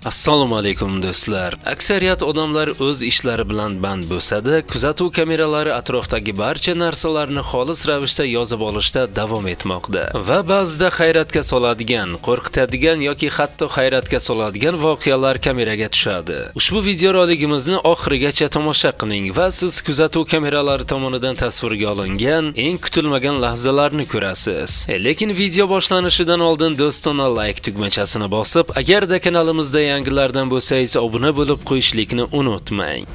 Assalomu alaykum do'stlar. Aksariyat odamlar o'z ishlari bilan band bo'lsa-da, kuzatuv kameralari atrofdagi barcha narsalarni xolis ravishda yozib olishda davom etmoqda. Va ba'zida hayratga soladigan, qo'rqitadigan yoki hatto hayratga soladigan voqealar kameraga tushadi. Ushbu videorolikimizni oxirigacha tomosha qiling va siz kuzatuv kameralari tomonidan tasvirga olingan eng kutilmagan lahzalarni ko'rasiz. Lekin video boshlanishidan oldin do'stona like tugmachasini bosib, agarda kanalimizda yangilardan bo'lsangiz obuna bo'lib qo'yishlikni unutmang.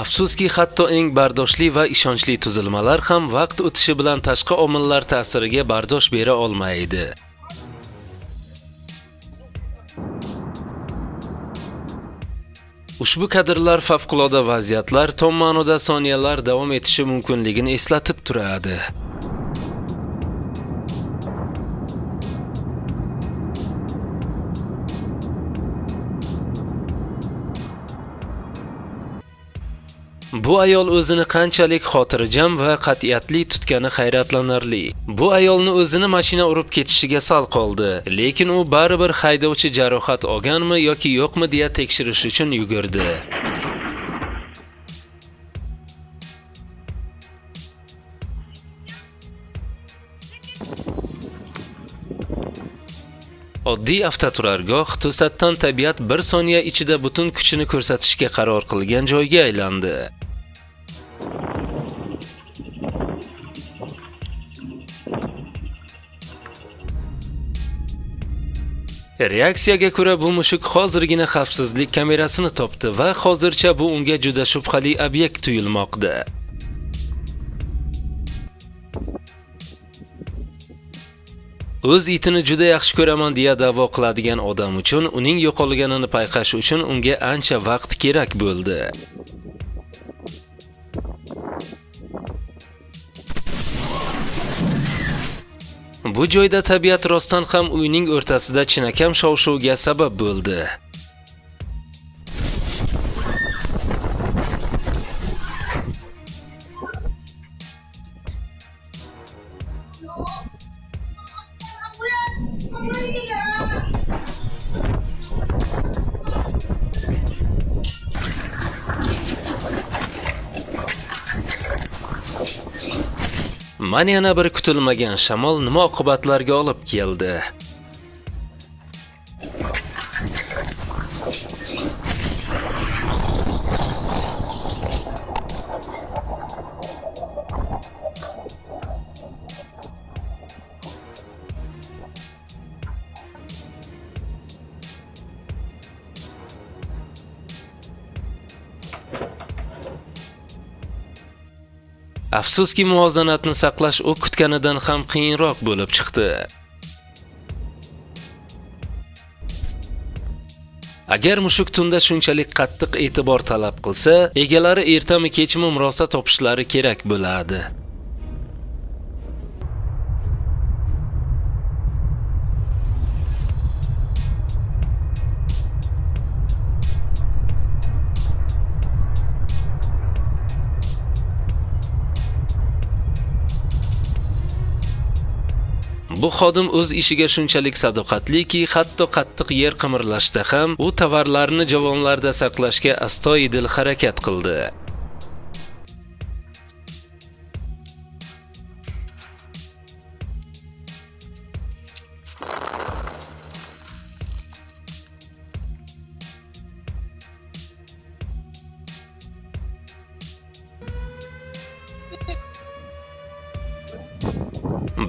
Afsuski, hatto eng bardoshli va ishonchli tuzilmalar ham vaqt o'tishi bilan tashqi omillar ta'siriga bardosh bera olmaydi. Ushbu kadrlar favqulodda vaziyatlar tom ma'noda soniyalar davom etishi mumkinligini eslatib turadi. Bu ayol o'zini qanchalik xotirjam va qat'iyatli tutgani hayratlanarli. Bu ayolni o'zini mashina urib ketishiga sal qoldi, lekin u baribir haydovchi jarohat olganmi yoki yo'qmi deya tekshirish uchun yugurdi. Oddiy avtoturargoh to'satdan tabiat bir soniya ichida butun kuchini ko'rsatishga qaror qilgan joyga aylandi. Reaksiyaga ko'ra bu mushuk hozirgina xavfsizlik kamerasini topdi va hozircha bu unga juda shubhali obyekt tuyulmoqda. O'z itini juda yaxshi ko'raman deya da'vo qiladigan odam uchun uning yo'qolganini payqash uchun unga ancha vaqt kerak bo'ldi. Bu joyda tabiat rostdan ham uyning o'rtasida chinakam shov-shuvga sabab bo'ldi. Mana yana bir kutilmagan shamol nima oqibatlarga olib keldi? Afsuski, muvozanatni saqlash u kutganidan ham qiyinroq bo'lib chiqdi. Agar mushuk tunda shunchalik qattiq e'tibor talab qilsa, egalari ertami kechmi murosa topishlari kerak bo'ladi. Bu xodim o'z ishiga shunchalik sadoqatliki, hatto qattiq yer qimirlashda ham u tovarlarni javonlarda saqlashga astoydil harakat qildi.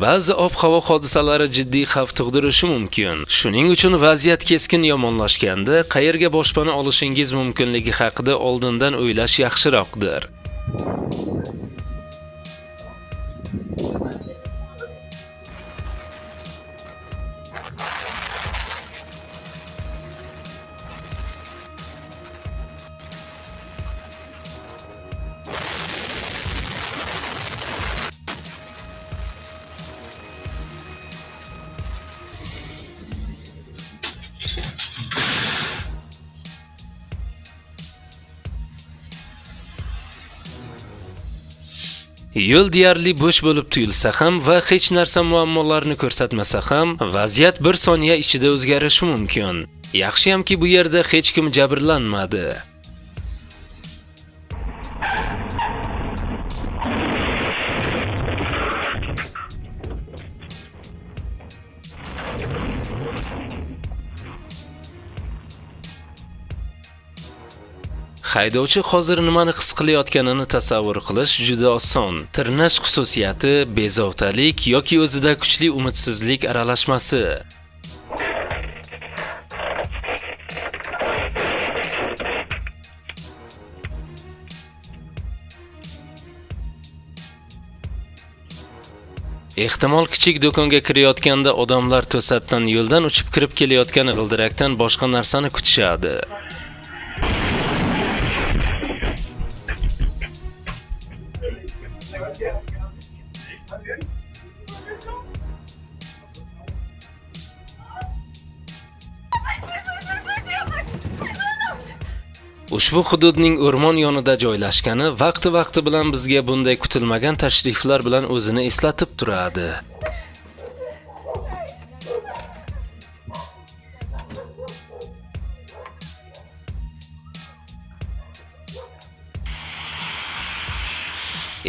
Ba'zi ob-havo hodisalari jiddiy xavf tug'dirishi mumkin. Shuning uchun vaziyat keskin yomonlashganda qayerga boshpana olishingiz mumkinligi haqida oldindan o'ylash yaxshiroqdir. Yo'l deyarli bo'sh bo'lib tuyulsa ham va hech narsa muammolarni ko'rsatmasa ham, vaziyat bir soniya ichida o'zgarishi mumkin. Yaxshiyamki bu yerda hech kim jabrlanmadi. Haydovchi hozir nimani his qilayotganini tasavvur qilish juda oson. Tirnash xususiyati, bezovtalik yoki o'zida kuchli umidsizlik aralashmasi. Ehtimol kichik do'konga kirayotganda odamlar to'satdan yo'ldan uchib kirib kelayotgan g'ildirakdan boshqa narsani kutishadi. Ushbu hududning o'rmon yonida joylashgani vaqti bilan bizga bunday kutilmagan tashriflar bilan o'zini eslatib turadi.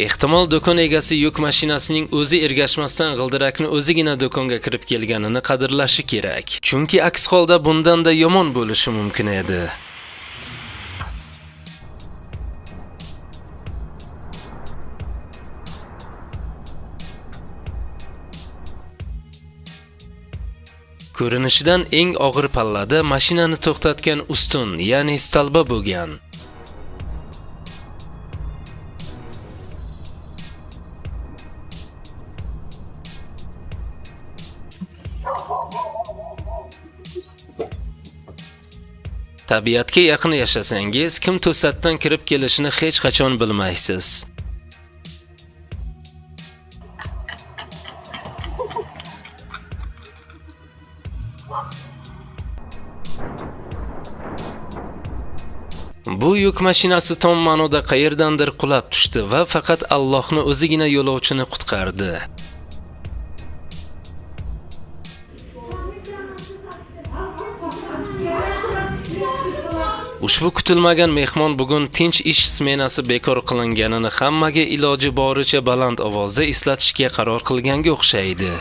Ehtimol do'kon egasi yuk mashinasining o'zi ergashmasdan g'ildirakni o'zigina do'konga kirib kelganini qadrlashi kerak. Chunki aks holda bundan-da yomon bo'lishi mumkin edi. Ko'rinishidan eng og'ir pallada mashinani to'xtatgan ustun, ya'ni stalba bo'lgan. Tabiatga yaqin yashasangiz, kim to'satdan kirib kelishini hech qachon bilmaysiz. Bu yuk mashinasi tom ma'noda qayerdandir qulab tushdi va faqat Allohning o'zigina yo'lovchini qutqardi. Ushbu kutilmagan mehmon bugun tinch ish smenasi bekor qilinganini hammaga iloji boricha baland ovozda eslatishga qaror qilganga o'xshaydi.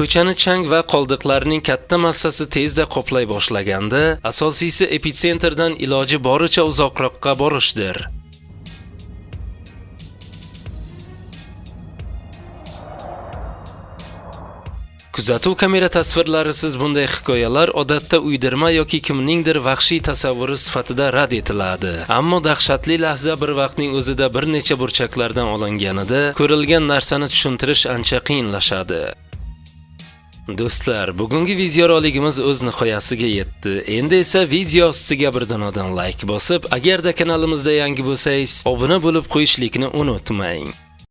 Ko'chani chang va qoldiqlarning katta massasi tezda qoplay boshlaganda, asosiysi epitsentrdan iloji boricha uzoqroqqa borishdir. Kuzatuv kamera tasvirlarisiz bunday hikoyalar odatda uydirma yoki kimningdir vahshiy tasavvuri sifatida rad etiladi. Ammo dahshatli lahza bir vaqtning o'zida bir necha burchaklardan olinganida, ko'rilgan narsani tushuntirish ancha qiyinlashadi. Do'stlar, bugungi videorolikimiz o'z nihoyasiga yetdi. Endi esa video ostiga bir donadan like bosib, agarda kanalimizda yangi bo'lsangiz, obuna bo'lib qo'yishlikni unutmang.